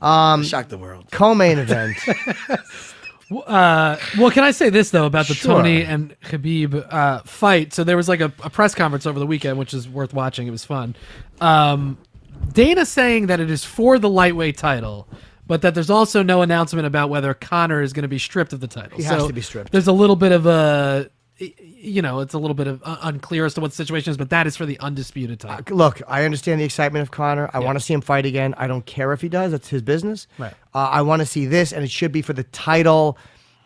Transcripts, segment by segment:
Shock the world. Co-main event. Well, can I say this though about the Sure. Tony and Khabib fight? So there was like a press conference over the weekend, which is worth watching. It was fun. Dana saying that it is for the lightweight title, but that there's also no announcement about whether Conor is going to be stripped of the title. He has to be stripped. There's a little bit of a, it's a little bit of unclear as to what the situation is, but that is for the undisputed title. Look, I understand the excitement of Conor. I want to see him fight again. I don't care if he does. That's his business. Right. I want to see this, and it should be for the title.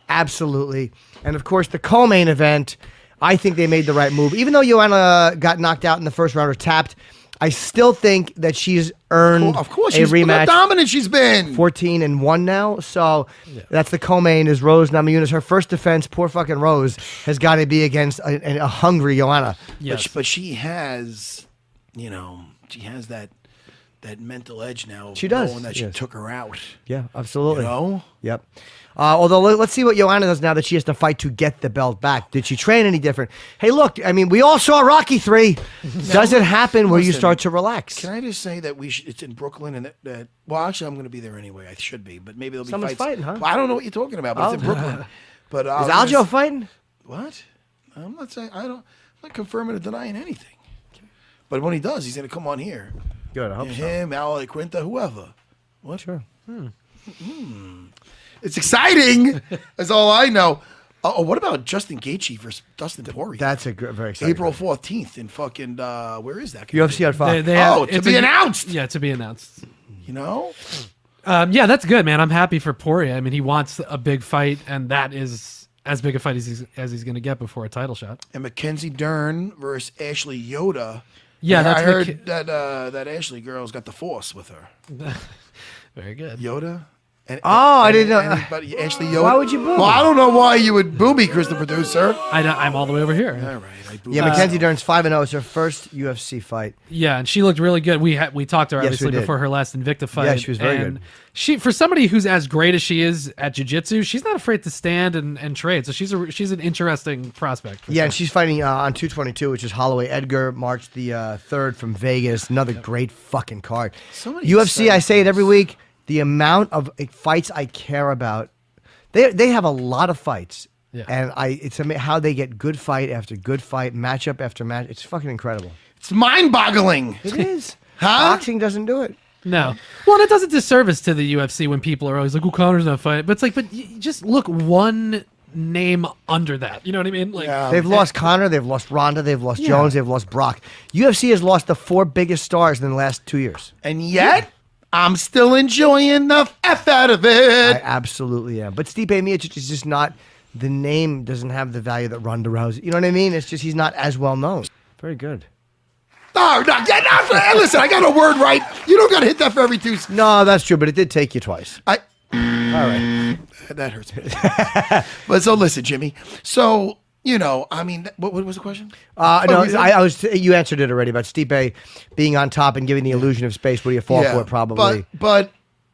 Absolutely. And, of course, the co-main event, I think they made the right move. Even though Joanna got knocked out in the first round or tapped, I still think that she's earned Of course, a look rematch. how dominant she's been. 14-1 now. So that's the co-main is Rose Namajunas. Her first defense, poor fucking Rose, has got to be against a hungry Joanna. Yes. But she has, she has that mental edge now. She does, Knowing that she yes. took her out. Yeah, absolutely. You know? Yep. Although let's see what Joanna does now that she has to fight to get the belt back. Did she train any different? Hey, look, I mean, we all saw Rocky 3. Does it happen where you listen, start to relax? Can I just say that it's in Brooklyn and that well, actually, I'm going to be there anyway. I should be, but maybe there'll be Someone's fights. fighting, huh? Well, I don't know what you're talking about, but it's in Brooklyn. But Is Aljo fighting? What? I'm not saying. I'm not confirming or denying anything. But when he does, he's going to come on here. Good, I hope so. Him, Al Quinta, whoever. What? Sure. It's exciting. That's all I know. What about Justin Gaethje versus Dustin Poirier? That's a very exciting. April 14th in fucking where is that? UFC on 5. To be announced. Yeah, to be announced. You know? Yeah, that's good, man. I'm happy for Poirier. I mean, he wants a big fight, and that is as big a fight as he's going to get before a title shot. And Mackenzie Dern versus Ashley Yoda. Yeah, I heard that Ashley girl's got the force with her. Very good. Yoda. I didn't know. Anybody, Ashley Yoda. Why would you boo? Well, I don't know why you would boo me, Chris, the producer. I'm all the way over here. All right, I boo. Yeah, Mackenzie Dern's 5-0. It's her first UFC fight. Yeah, and she looked really good. We talked to her Yes, we obviously did. before her last Invicta fight. Yeah, she was very and good. She, for somebody who's as great as she is at jiu-jitsu, she's not afraid to stand and trade. So she's an interesting prospect. Yeah, and she's fighting on 222, which is Holloway Edgar, March the 3rd from Vegas. Another great fucking card. So many UFC, I say it every exciting week, the amount of fights I care about, they have a lot of fights. Yeah. And it's amazing how they get good fight after good fight, matchup after match. It's fucking incredible. It's mind-boggling. It is. Huh? Boxing doesn't do it. No. Well, and it does a disservice to the UFC when people are always like, "Well, Conor's not fighting," but it's like, but you just look one name under that. You know what I mean? Like, They've lost Conor, they've lost Ronda, they've lost Jones, they've lost Brock. UFC has lost the 4 biggest stars in the last 2 years. And yet, I'm still enjoying the F out of it. I absolutely am. But Stipe Miocic is just not, the name doesn't have the value that Ronda Rousey. You know what I mean? It's just he's not as well known. Very good. No, listen, I got a word right. You don't got to hit that for every 2 seconds. No, that's true, but it did take you twice. All right. That hurts me. But so listen, Jimmy. So, I mean, what was the question? No, I was. You answered it already about Stipe being on top and giving the illusion of space. What do you fall for? Probably. But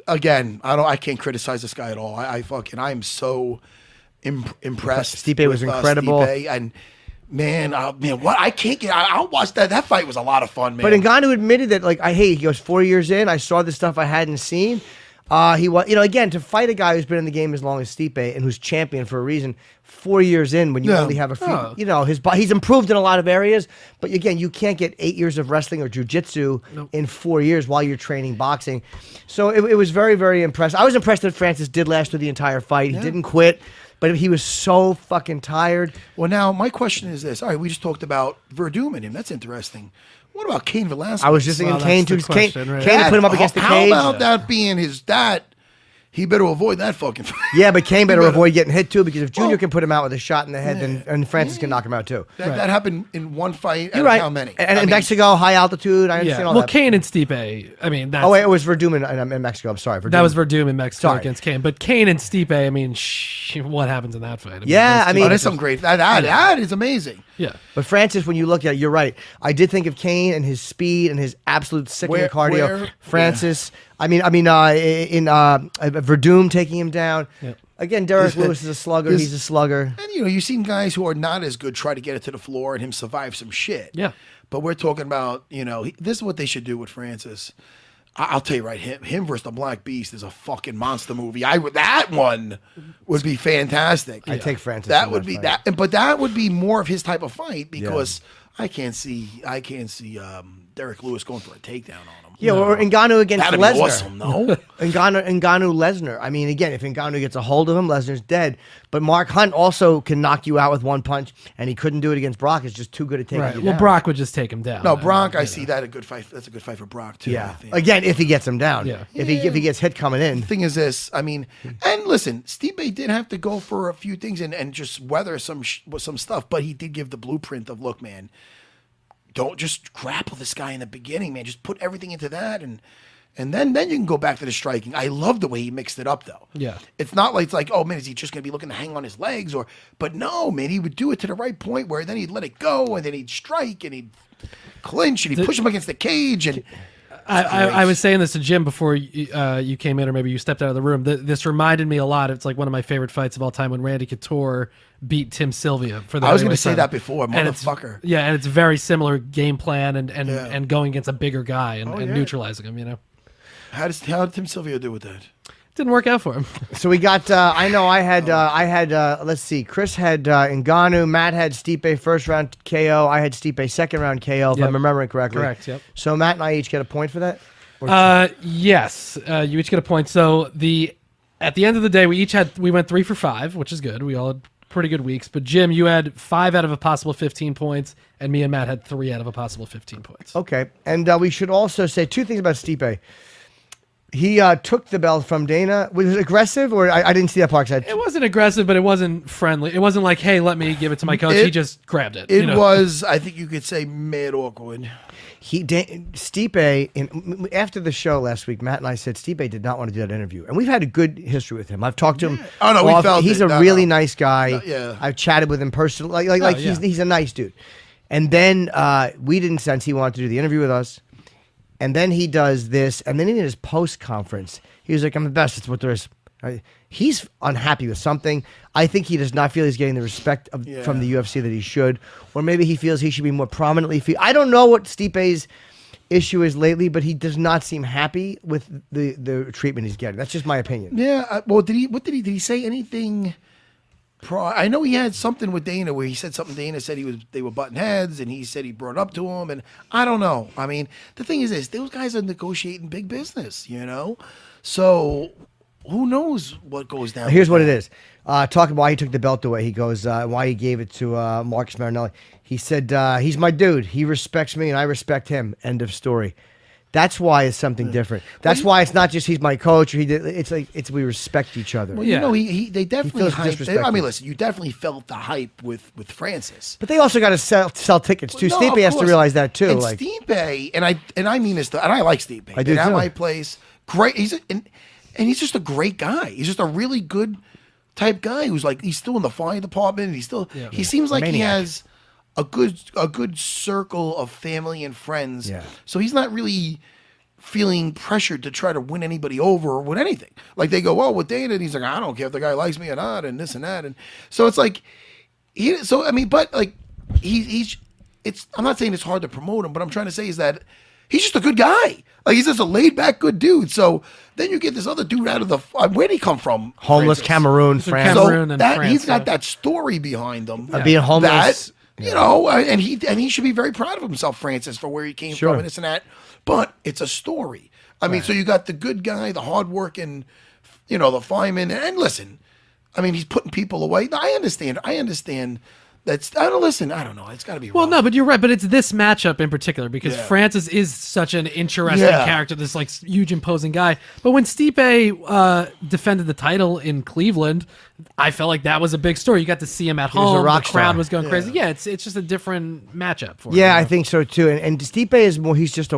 again, I can't criticize this guy at all. I am so impressed. Stipe was incredible. Stipe, and man, what I can't get. I'll watch that. That fight was a lot of fun, man. But Ngannou admitted that, like, he goes 4 years in. I saw the stuff I hadn't seen. He was, again, to fight a guy who's been in the game as long as Stipe and who's champion for a reason. 4 years in, when you only have a few, he's improved in a lot of areas. But again, you can't get 8 years of wrestling or jujitsu in 4 years while you're training boxing. So it was very, very impressive. I was impressed that Francis did last through the entire fight. He didn't quit. But he was so fucking tired. Well, now, my question is this. All right, we just talked about Verdum and him. That's interesting. What about Cain Velasquez? I was just thinking Cain, too. Cain Dad, put him up against the cage. How about that being his dad? He better avoid that fucking fight. Yeah, but Cain better avoid getting hit, too, because if Junior can put him out with a shot in the head, then Francis can knock him out, too. That happened in one fight. You're right. How many? And in Mexico, high altitude. I understand all well, that. Cain and Stipe. I mean, that's, Oh, wait, it was Verdum in Mexico. I'm sorry. that was Verdum in Mexico Sorry. against Cain. But Cain and Stipe, I mean, what happens in that fight? That's some great. That is amazing. Yeah. But Francis, when you look at it, you're right. I did think of Cain and his speed and his absolute sickening cardio. Francis, Verdum taking him down. Yeah. Again, Derek Lewis is a slugger. He's a slugger. And you've seen guys who are not as good try to get it to the floor and him survive some shit. Yeah. But we're talking about, this is what they should do with Francis. I'll tell you right, him versus the Black Beast is a fucking monster movie. That one would be fantastic. I take Francis. That in would be fight. that, but that would be more of his type of fight because I can't see Derek Lewis going for a takedown on him. Yeah, or Ngannou against That'd Lesnar. be awesome, no? Ngannou Lesnar. I mean, again, if Ngannou gets a hold of him, Lesnar's dead. But Mark Hunt also can knock you out with one punch, and he couldn't do it against Brock. It's just too good at taking you Well, down. Brock would just take him down. No, Brock, I see that a good fight. That's a good fight for Brock too. I Yeah. think. Again, if he gets him down. Yeah. If he gets hit coming in. The thing is this, I mean, and listen, Stipe did have to go for a few things and just weather some stuff, but he did give the blueprint of, look, man, don't just grapple this guy in the beginning, man. Just put everything into that, and then you can go back to the striking. I love the way he mixed it up, though. Yeah. It's not like, oh, man, is he just going to be looking to hang on his legs? But no, man, he would do it to the right point where then he'd let it go, and then he'd strike, and he'd clinch, and he'd push him against the cage, and... I was saying this to Jim before you came in, or maybe you stepped out of the room. This reminded me a lot. It's like one of my favorite fights of all time when Randy Couture beat Tim Sylvia for the. I was going to heavyweight say title. that before, motherfucker. And it's very similar game plan and going against a bigger guy and neutralizing him. You know, How did Tim Sylvia do with that? didn't work out for him. So we got. I know. I had. Let's see. Chris had Ngannou. Matt had Stipe first round KO. I had Stipe second round KO. If Yep. I'm remembering correctly. Correct, yep. So Matt and I each get a point for that. Yes, you each get a point. So at the end of the day, we went 3 for 5, which is good. We all had pretty good weeks. But Jim, you had 5 out of a possible 15 points, and me and Matt had 3 out of a possible 15 points. Okay, and we should also say 2 things about Stipe. He took the belt from Dana. Was it aggressive, or I didn't see that part? It wasn't aggressive, but it wasn't friendly. It wasn't like, hey, let me give it to my coach. He just grabbed it. It was, I think you could say, mad awkward. Stipe, after the show last week, Matt and I said Stipe did not want to do that interview, and we've had a good history with him. I've talked to him. Oh, no, we felt he's it. a really nice guy. Yeah. I've chatted with him personally. He's a nice dude. And then we didn't sense he wanted to do the interview with us. And then he does this, and then in his post conference, he was like, "I'm the best. It's what there is." He's unhappy with something. I think he does not feel he's getting the respect from the UFC that he should, or maybe he feels he should be more prominently. I don't know what Stipe's issue is lately, but he does not seem happy with the treatment he's getting. That's just my opinion. Yeah. Well, did he say anything? I know he had something with Dana where he said something. Dana said they were butting heads, and he said he brought it up to him. And I don't know. I mean, the thing is this: those guys are negotiating big business, you know. So who knows what goes down? Here's what it is. Talking about why he took the belt away. He goes, why he gave it to Marcus Marinelli. He said, he's my dude. He respects me, and I respect him. End of story. That's why it's something different. That's why it's not just he's my coach. Or it's we respect each other. Well, you know, they definitely feels hyped. disrespected. I mean, listen, you definitely felt the hype with Francis. But they also got to sell tickets too. No, Stipe of has to course. realize that too. And Like Stipe, and I mean this, and I like Stipe. I do at too. my place, great. And he's just a great guy. He's just a really good type guy who's like he's still in the fire department. And he seems like he Maniac. has a good circle of family and friends. Yeah. So he's not really feeling pressured to try to win anybody over or with anything. Like they go, well, with Dana, and he's like, I don't care if the guy likes me or not, and this and that, and so it's like, but like I'm not saying it's hard to promote him, but I'm trying to say is that he's just a good guy. Like he's just a laid back good dude. So then you get this other dude out of the where'd he come from? homeless Francis? Cameroon, France. Cameroon. So and France, he's got yeah. that story behind him. Being homeless. You know, and he should be very proud of himself, Francis, for where he came Sure. from and this and that. But it's a story. I mean, so you got the good guy, the hardworking, the fireman. And listen, I mean, he's putting people away. I understand. That's I don't know. It's got to be Well, rough. no, but you're right. But it's this matchup in particular because Francis is such an interesting character, this like huge imposing guy. But when Stipe defended the title in Cleveland, I felt like that was a big story. You got to see him at was a home. rock The crowd star. was going crazy. Yeah, it's just a different matchup for him. Yeah, I think so too. And Stipe is more. He's just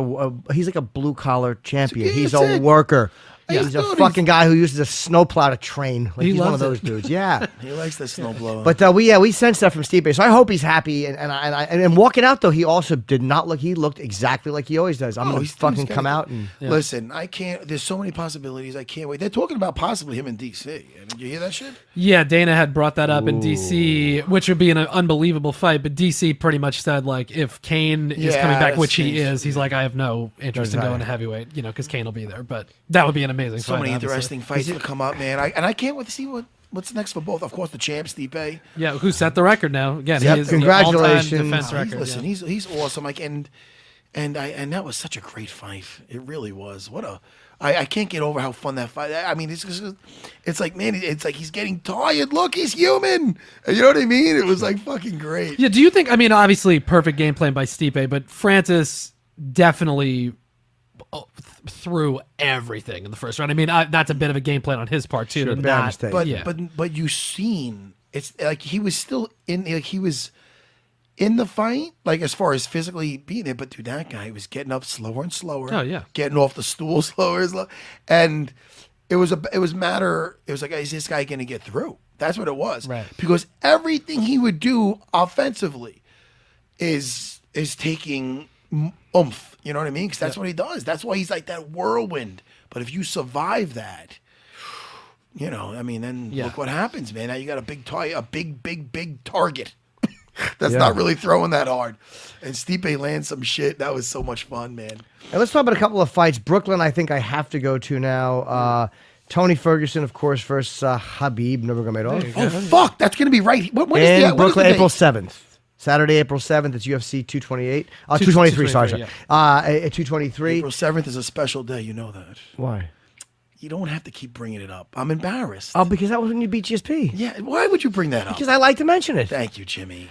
he's like a blue collar champion. He's That's a it. worker. He's a fucking guy who uses a snowplow to train. Like, He he's one of loves those dudes. Yeah. He likes the snowblower. But we sensed that from Stipe, so I hope he's happy. And walking out though, he also did not look. He looked exactly like he always does. I'm gonna fucking come out and listen. I can't. There's so many possibilities. I can't wait. They're talking about possibly him in DC. Did you hear that shit? Yeah, Dana had brought that up in DC, which would be an unbelievable fight. But DC pretty much said, like, if Kane is coming back, which he is, he's like, I have no interest in going to heavyweight, because Kane will be there. But that would be an amazing fight. So many interesting fights to come up, man. I can't wait to see what's next for both. Of course, the champ Stipe. Yeah, who set the record now? Again, Yep, he is congratulations. the all-time defense record. Listen, he's awesome. Like, and that was such a great fight. It really was. I can't get over how fun that fight. I mean, it's like, man, it's like he's getting tired. Look, he's human. You know what I mean? It was like fucking great. Yeah. Do you think? I mean, obviously, perfect game plan by Stipe, but Francis definitely threw everything in the first round. I mean, that's a bit of a game plan on his part too. But you seen it's like he was still in. Like he was in the fight, like as far as physically being it, but dude, that guy was getting up slower and slower. Oh yeah, getting off the stool slower and slower. And it was like, is this guy going to get through? That's what it was. Right. Because everything he would do offensively is taking oomph. You know what I mean? Because that's what he does. That's why he's like that whirlwind. But if you survive that, I mean, then look what happens, man. Now you got a big target. That's not really throwing that hard. And Stipe lands some shit. That was so much fun, man. And let's talk about a couple of fights. Brooklyn, I think I have to go to now. Tony Ferguson, of course, versus Khabib Nurmagomedov. Oh, fuck. That's going to be right. When in is Brooklyn, the April 7th. Saturday, April 7th. It's UFC 228. 223, sorry. 223. April 7th is a special day. You know that. Why? You don't have to keep bringing it up. I'm embarrassed. Oh, because that was when you beat GSP. Yeah. Why would you bring that up? Because I like to mention it. Thank you, Jimmy.